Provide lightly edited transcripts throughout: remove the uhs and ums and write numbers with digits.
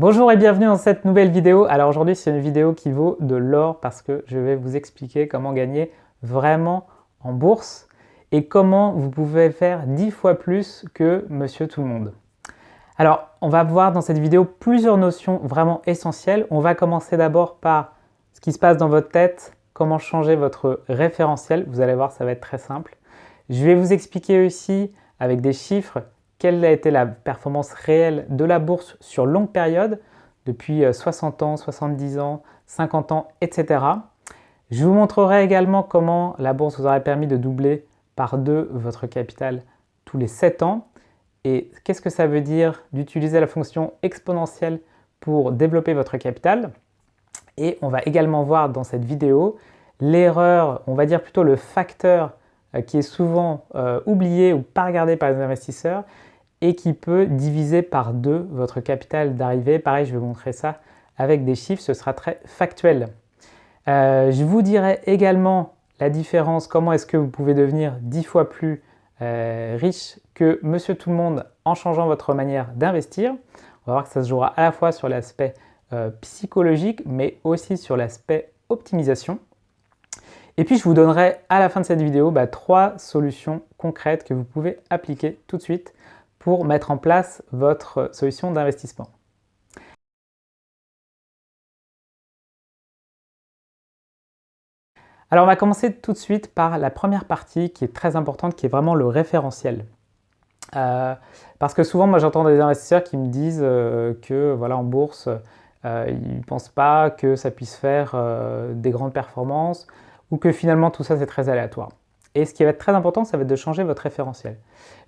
Bonjour et bienvenue dans cette nouvelle vidéo. Alors aujourd'hui c'est une vidéo qui vaut de l'or parce que je vais vous expliquer comment gagner vraiment en bourse et comment vous pouvez faire 10 fois plus que Monsieur Tout-le-Monde. Alors on va voir dans cette vidéo plusieurs notions vraiment essentielles. On va commencer d'abord par ce qui se passe dans votre tête, comment changer votre référentiel. Vous allez voir, ça va être très simple. Je vais vous expliquer aussi avec des chiffres quelle a été la performance réelle de la bourse sur longue période, depuis 60 ans, 70 ans, 50 ans, etc. Je vous montrerai également comment la bourse vous aurait permis de doubler par 2 votre capital tous les 7 ans. Et qu'est-ce que ça veut dire d'utiliser la fonction exponentielle pour développer votre capital. Et on va également voir dans cette vidéo l'erreur, on va dire plutôt le facteur qui est souvent oublié ou pas regardé par les investisseurs et qui peut diviser par 2 votre capital d'arrivée. Pareil, je vais vous montrer ça avec des chiffres, ce sera très factuel. Je vous dirai également la différence, comment est-ce que vous pouvez devenir 10 fois plus riche que Monsieur Tout-le-Monde en changeant votre manière d'investir. On va voir que ça se jouera à la fois sur l'aspect psychologique, mais aussi sur l'aspect optimisation. Et puis je vous donnerai à la fin de cette vidéo 3 solutions concrètes que vous pouvez appliquer tout de suite pour mettre en place votre solution d'investissement. Alors on va commencer tout de suite par la première partie qui est très importante, qui est vraiment le référentiel. Parce que souvent, moi j'entends des investisseurs qui me disent que voilà, en bourse, ils ne pensent pas que ça puisse faire des grandes performances ou que finalement tout ça c'est très aléatoire. Et ce qui va être très important, ça va être de changer votre référentiel.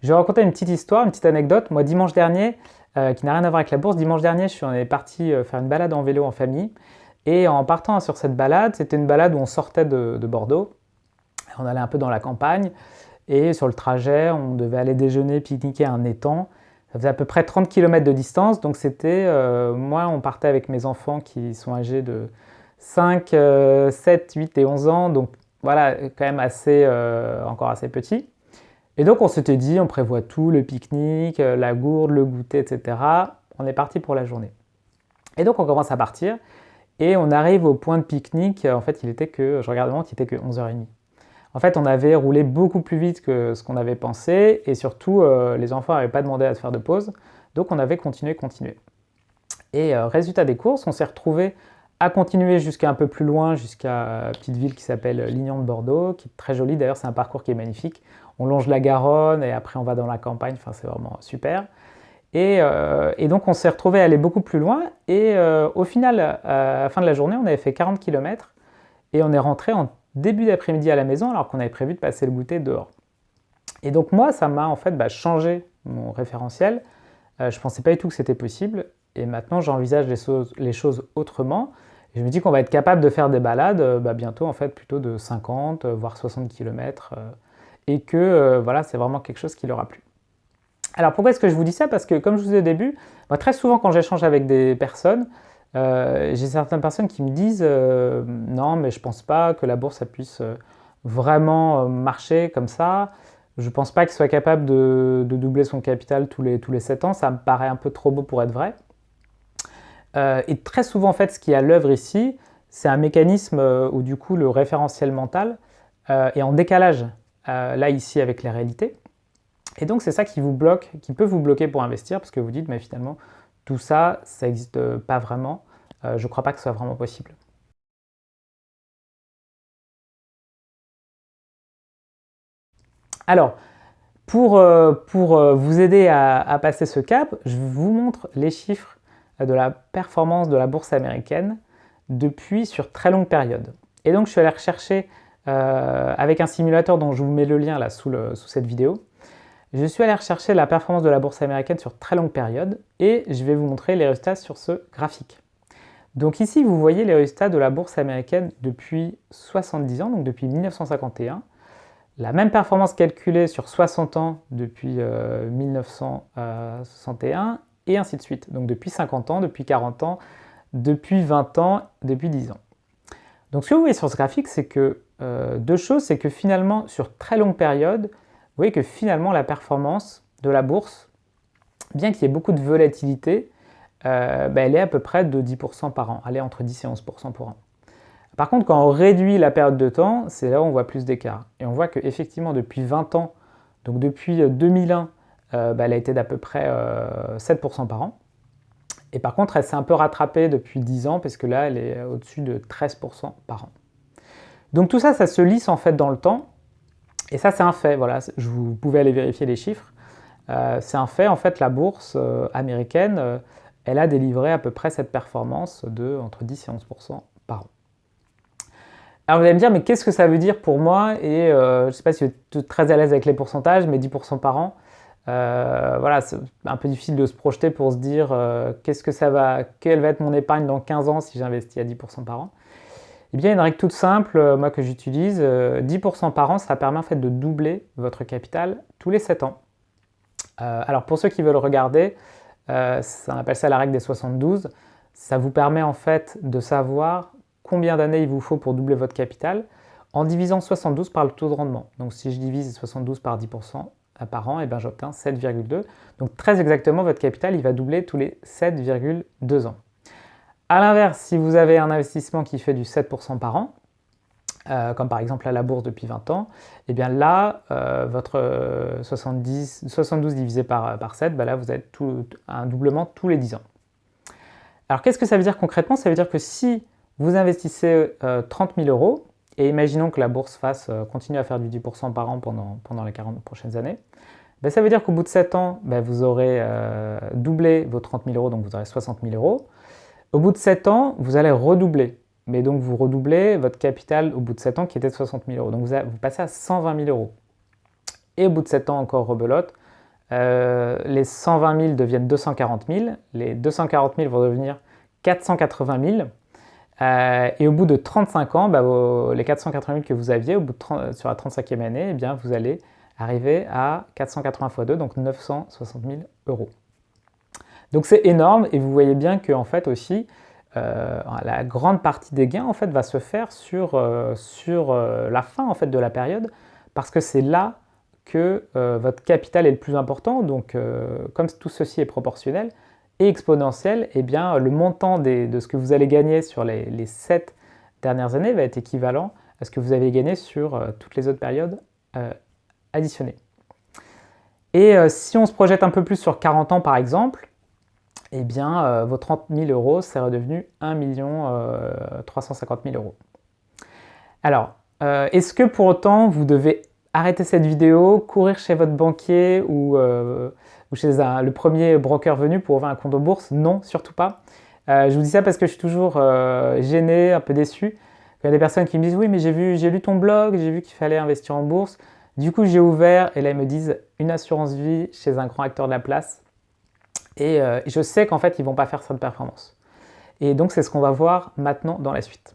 Je vais raconter une petite histoire, une petite anecdote. Moi, dimanche dernier, qui n'a rien à voir avec la bourse, dimanche dernier, je suis parti faire une balade en vélo en famille. Et en partant sur cette balade, c'était une balade où on sortait de Bordeaux. On allait un peu dans la campagne. Et sur le trajet, on devait aller déjeuner, pique-niquer à un étang. Ça faisait à peu près 30 km de distance. Donc c'était, moi, on partait avec mes enfants qui sont âgés de 5, 7, 8 et 11 ans. Donc voilà, quand même assez, encore assez petit. Et donc on s'était dit, on prévoit tout, le pique-nique, la gourde, le goûter, etc. On est parti pour la journée. Et donc on commence à partir et on arrive au point de pique-nique. En fait, je regarde le montre, il était que 11h30. En fait, on avait roulé beaucoup plus vite que ce qu'on avait pensé et surtout, les enfants n'avaient pas demandé à se faire de pause. Donc on avait continué. Et résultat des courses, on s'est retrouvé à continuer jusqu'à un peu plus loin, jusqu'à une petite ville qui s'appelle Lignan de Bordeaux, qui est très jolie. D'ailleurs, c'est un parcours qui est magnifique. On longe la Garonne et après on va dans la campagne. Enfin, c'est vraiment super. Et donc, on s'est retrouvé à aller beaucoup plus loin. Et au final, à la fin de la journée, on avait fait 40 km et on est rentré en début d'après-midi à la maison alors qu'on avait prévu de passer le goûter dehors. Et donc moi, ça m'a en fait changé mon référentiel. Je ne pensais pas du tout que c'était possible. Et maintenant, j'envisage les choses autrement. Et je me dis qu'on va être capable de faire des balades bientôt, en fait, plutôt de 50, voire 60 km. Et que voilà, c'est vraiment quelque chose qui leur a plu. Alors pourquoi est-ce que je vous dis ça? Parce que comme je vous disais au début, moi, très souvent quand j'échange avec des personnes, j'ai certaines personnes qui me disent non, mais je ne pense pas que la bourse ça puisse vraiment marcher comme ça. Je ne pense pas qu'il soit capable de doubler son capital tous les 7 ans. Ça me paraît un peu trop beau pour être vrai. Et très souvent, en fait, ce qui est à l'œuvre ici, c'est un mécanisme où du coup le référentiel mental est en décalage là ici avec la réalité. Et donc c'est ça qui vous bloque, qui peut vous bloquer pour investir parce que vous dites mais finalement tout ça, ça n'existe pas vraiment. Je ne crois pas que ce soit vraiment possible. Alors, pour vous aider à passer ce cap, je vous montre les chiffres de la performance de la bourse américaine depuis sur très longue période. Et donc je suis allé rechercher avec un simulateur dont je vous mets le lien là sous cette vidéo. Je suis allé rechercher la performance de la bourse américaine sur très longue période et je vais vous montrer les résultats sur ce graphique. Donc ici, vous voyez les résultats de la bourse américaine depuis 70 ans, donc depuis 1951. La même performance calculée sur 60 ans depuis 1961 et ainsi de suite. Donc depuis 50 ans, depuis 40 ans, depuis 20 ans, depuis 10 ans. Donc ce que vous voyez sur ce graphique, c'est que deux choses, c'est que finalement, sur très longue période, vous voyez que finalement la performance de la bourse, bien qu'il y ait beaucoup de volatilité, elle est à peu près de 10% par an. Elle est entre 10 et 11% par an. Par contre, quand on réduit la période de temps, c'est là où on voit plus d'écart. Et on voit qu'effectivement, depuis 20 ans, donc depuis 2001, elle a été d'à peu près 7% par an. Et par contre, elle s'est un peu rattrapée depuis 10 ans, parce que là, elle est au-dessus de 13% par an. Donc tout ça, ça se lisse en fait dans le temps. Et ça, c'est un fait. Voilà, vous pouvez aller vérifier les chiffres. C'est un fait. En fait, la bourse américaine, elle a délivré à peu près cette performance de entre 10 et 11% par an. Alors vous allez me dire, mais qu'est-ce que ça veut dire pour moi? Et je ne sais pas si vous êtes très à l'aise avec les pourcentages, mais 10% par an, voilà, c'est un peu difficile de se projeter pour se dire quelle va être mon épargne dans 15 ans si j'investis à 10% par an. Eh bien, il y a une règle toute simple, moi que j'utilise, 10% par an, ça permet en fait de doubler votre capital tous les 7 ans. Alors pour ceux qui veulent regarder, on appelle ça la règle des 72, ça vous permet en fait de savoir combien d'années il vous faut pour doubler votre capital en divisant 72 par le taux de rendement. Donc si je divise 72 par 10% par an, j'obtiens 7,2. Donc très exactement, votre capital il va doubler tous les 7,2 ans. A l'inverse, si vous avez un investissement qui fait du 7% par an, comme par exemple à la bourse depuis 20 ans, et bien là, votre 72 divisé par 7, là vous avez un doublement tous les 10 ans. Alors qu'est-ce que ça veut dire concrètement? Ça veut dire que si vous investissez 30 000 euros, et imaginons que la bourse continue à faire du 10% par an pendant les 40 prochaines années, ça veut dire qu'au bout de 7 ans, vous aurez doublé vos 30 000 euros, donc vous aurez 60 000 euros. Au bout de 7 ans, vous allez redoubler. Mais donc vous redoublez votre capital au bout de 7 ans qui était de 60 000 euros. Donc vous passez à 120 000 euros. Et au bout de 7 ans, encore rebelote, les 120 000 deviennent 240 000. Les 240 000 vont devenir 480 000. Et au bout de 35 ans, les 480 000 que vous aviez sur la 35e année, vous allez arriver à 480 x 2, donc 960 000 euros. Donc c'est énorme et vous voyez bien que en fait aussi, la grande partie des gains en fait va se faire sur la fin en fait de la période parce que c'est là que votre capital est le plus important. Donc comme tout ceci est proportionnel et exponentiel, le montant de ce que vous allez gagner sur les 7 dernières années va être équivalent à ce que vous avez gagné sur toutes les autres périodes additionnées. Et si on se projette un peu plus sur 40 ans par exemple, vos 30 000 euros, c'est redevenu 1 350 000 euros. Alors, est-ce que pour autant, vous devez arrêter cette vidéo, courir chez votre banquier ou chez le premier broker venu pour ouvrir un compte en bourse? Non, surtout pas. Je vous dis ça parce que je suis toujours gêné, un peu déçu. Il y a des personnes qui me disent « Oui, mais j'ai lu ton blog, j'ai vu qu'il fallait investir en bourse. » Du coup, j'ai ouvert et là, ils me disent « Une assurance vie chez un grand acteur de la place. » Et je sais qu'en fait, ils ne vont pas faire cette performance. Et donc, c'est ce qu'on va voir maintenant dans la suite.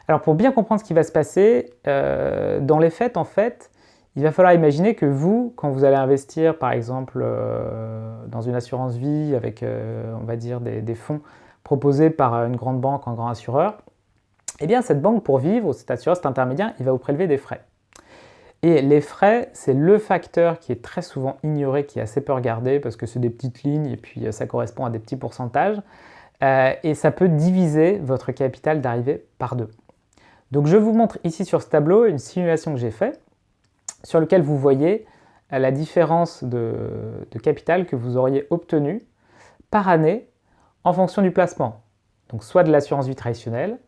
Alors, pour bien comprendre ce qui va se passer, dans les faits, en fait, il va falloir imaginer que vous, quand vous allez investir, par exemple, dans une assurance vie avec, on va dire, des fonds proposés par une grande banque, un grand assureur, cette banque, pour vivre, cet assureur, cet intermédiaire, il va vous prélever des frais. Et les frais, c'est le facteur qui est très souvent ignoré, qui est assez peu regardé parce que c'est des petites lignes et puis ça correspond à des petits pourcentages. Et ça peut diviser votre capital d'arrivée par 2. Donc je vous montre ici sur ce tableau une simulation que j'ai faite sur lequel vous voyez la différence de capital que vous auriez obtenu par année en fonction du placement. Donc soit de l'assurance vie traditionnelle,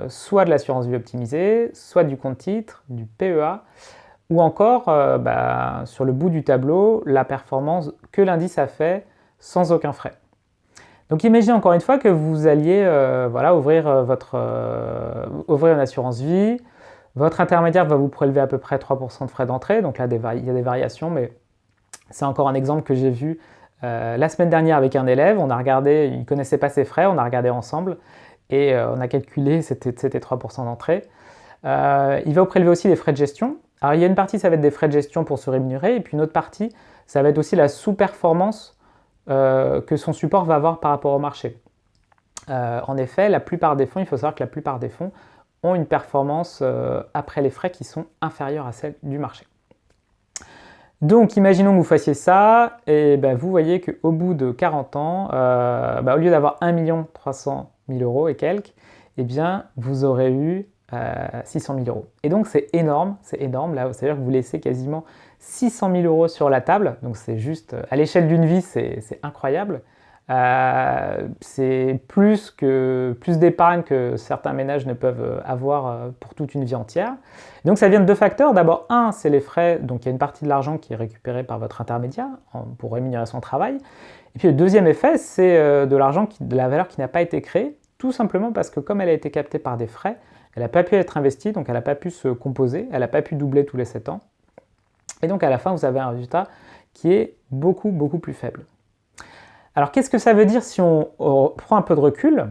soit de l'assurance vie optimisée, soit du compte titre, du PEA, ou encore sur le bout du tableau, la performance que l'indice a fait sans aucun frais. Donc imaginez encore une fois que vous alliez ouvrir une assurance vie, votre intermédiaire va vous prélever à peu près 3% de frais d'entrée, donc là il y a des variations, mais c'est encore un exemple que j'ai vu la semaine dernière avec un élève. On a regardé, il ne connaissait pas ses frais, on a regardé ensemble, et on a calculé, c'était 3% d'entrée. Il va vous prélever aussi des frais de gestion. Alors il y a une partie, ça va être des frais de gestion pour se rémunérer, et puis une autre partie, ça va être aussi la sous-performance que son support va avoir par rapport au marché. En effet, la plupart des fonds, il faut savoir que la plupart des fonds ont une performance après les frais qui sont inférieures à celle du marché. Donc, imaginons que vous fassiez ça, et ben, vous voyez qu'au bout de 40 ans, au lieu d'avoir 1 300 000 euros et quelques, eh bien, vous aurez eu 600 000 euros. Et donc, c'est énorme, là, c'est-à-dire que vous laissez quasiment 600 000 euros sur la table, donc c'est juste, à l'échelle d'une vie, c'est incroyable. C'est plus d'épargne que certains ménages ne peuvent avoir pour toute une vie entière. Donc ça vient de deux facteurs. D'abord, un, c'est les frais, donc il y a une partie de l'argent qui est récupérée par votre intermédiaire pour rémunérer son travail. Et puis le deuxième effet, c'est de l'argent, de la valeur qui n'a pas été créée, tout simplement parce que comme elle a été captée par des frais, elle n'a pas pu être investie, donc elle n'a pas pu se composer, elle n'a pas pu doubler tous les 7 ans. Et donc à la fin, vous avez un résultat qui est beaucoup, beaucoup plus faible. Alors qu'est-ce que ça veut dire si on prend un peu de recul?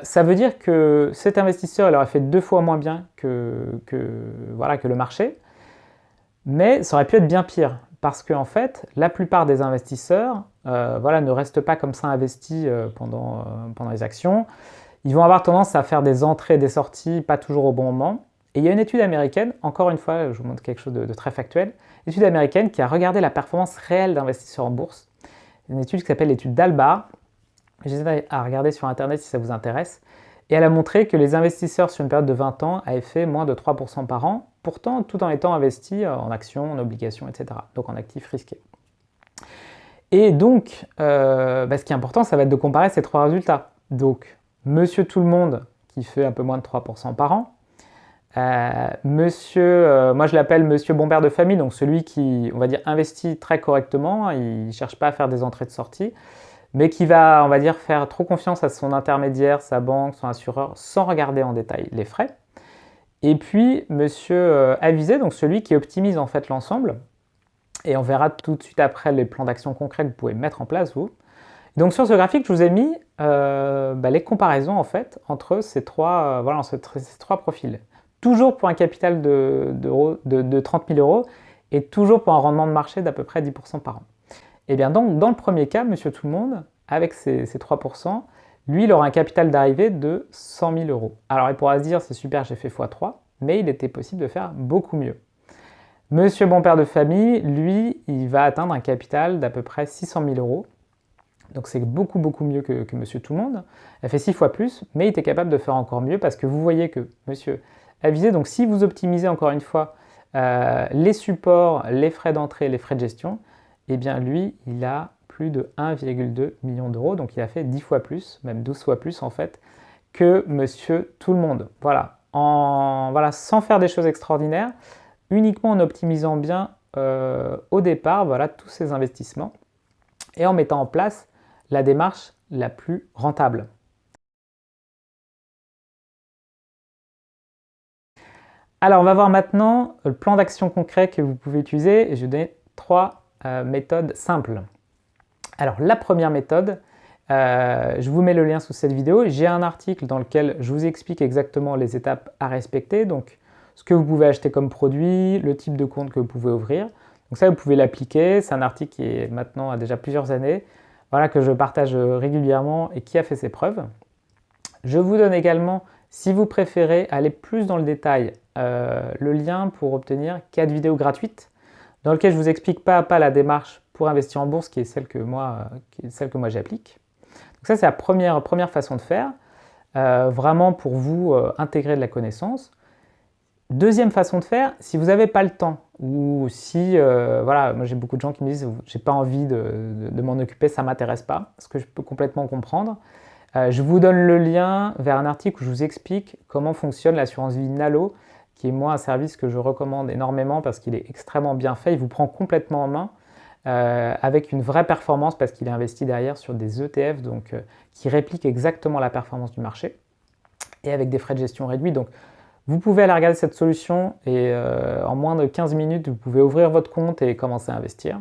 Ça veut dire que cet investisseur il aurait fait 2 fois moins bien que le marché, mais ça aurait pu être bien pire, parce qu'en fait, la plupart des investisseurs ne restent pas comme ça investis pendant les actions. Ils vont avoir tendance à faire des entrées et des sorties, pas toujours au bon moment. Et il y a une étude américaine, encore une fois, je vous montre quelque chose de très factuel, une étude américaine qui a regardé la performance réelle d'investisseurs en bourse. Une étude qui s'appelle l'étude Dalbar. J'hésite à regarder sur internet si ça vous intéresse. Et elle a montré que les investisseurs sur une période de 20 ans avaient fait moins de 3% par an, pourtant tout en étant investis en actions, en obligations, etc. Donc en actifs risqués. Et donc, ce qui est important, ça va être de comparer ces trois résultats. Donc, monsieur tout le monde qui fait un peu moins de 3% par an, moi je l'appelle monsieur bon père de famille, donc celui qui, on va dire, investit très correctement, il ne cherche pas à faire des entrées de sortie, mais qui va, on va dire, faire trop confiance à son intermédiaire, sa banque, son assureur, sans regarder en détail les frais. Et puis monsieur avisé, donc celui qui optimise en fait l'ensemble, et on verra tout de suite après les plans d'action concrets que vous pouvez mettre en place vous. Donc sur ce graphique, je vous ai mis les comparaisons en fait entre ces trois profils. Toujours pour un capital de 30 000 euros et toujours pour un rendement de marché d'à peu près 10% par an. Et bien donc, dans le premier cas, monsieur tout le monde, avec ces 3%, lui, il aura un capital d'arrivée de 100 000 euros. Alors il pourra se dire, c'est super, j'ai fait x3, mais il était possible de faire beaucoup mieux. Monsieur bon père de famille, lui, il va atteindre un capital d'à peu près 600 000 euros. Donc c'est beaucoup, beaucoup mieux que monsieur tout le monde. Elle fait 6 fois plus, mais il était capable de faire encore mieux parce que vous voyez que monsieur avisé, donc si vous optimisez encore une fois les supports, les frais d'entrée, les frais de gestion, eh bien lui, il a plus de 1,2 million d'euros, donc il a fait 10 fois plus, même 12 fois plus en fait, que monsieur tout le monde. Voilà, sans faire des choses extraordinaires, uniquement en optimisant bien au départ, tous ces investissements, et en mettant en place la démarche la plus rentable. Alors, on va voir maintenant le plan d'action concret que vous pouvez utiliser. Et je vais vous donner 3 méthodes simples. Alors, la première méthode, je vous mets le lien sous cette vidéo. J'ai un article dans lequel je vous explique exactement les étapes à respecter. Donc, ce que vous pouvez acheter comme produit, le type de compte que vous pouvez ouvrir. Donc ça, vous pouvez l'appliquer. C'est un article qui est maintenant à déjà plusieurs années, que je partage régulièrement et qui a fait ses preuves. Je vous donne également, si vous préférez aller plus dans le détail, le lien pour obtenir 4 vidéos gratuites dans lesquelles je vous explique pas à pas la démarche pour investir en bourse qui est celle que moi j'applique. Donc ça, c'est la première façon de faire, vraiment pour vous intégrer de la connaissance. Deuxième façon de faire, si vous n'avez pas le temps ou si, moi j'ai beaucoup de gens qui me disent j'ai pas envie de m'en occuper, ça m'intéresse pas, ce que je peux complètement comprendre. Je vous donne le lien vers un article où je vous explique comment fonctionne l'assurance vie Nalo, qui est moi un service que je recommande énormément parce qu'il est extrêmement bien fait, il vous prend complètement en main avec une vraie performance parce qu'il est investi derrière sur des ETF donc, qui répliquent exactement la performance du marché et avec des frais de gestion réduits. Donc, vous pouvez aller regarder cette solution et en moins de 15 minutes, vous pouvez ouvrir votre compte et commencer à investir.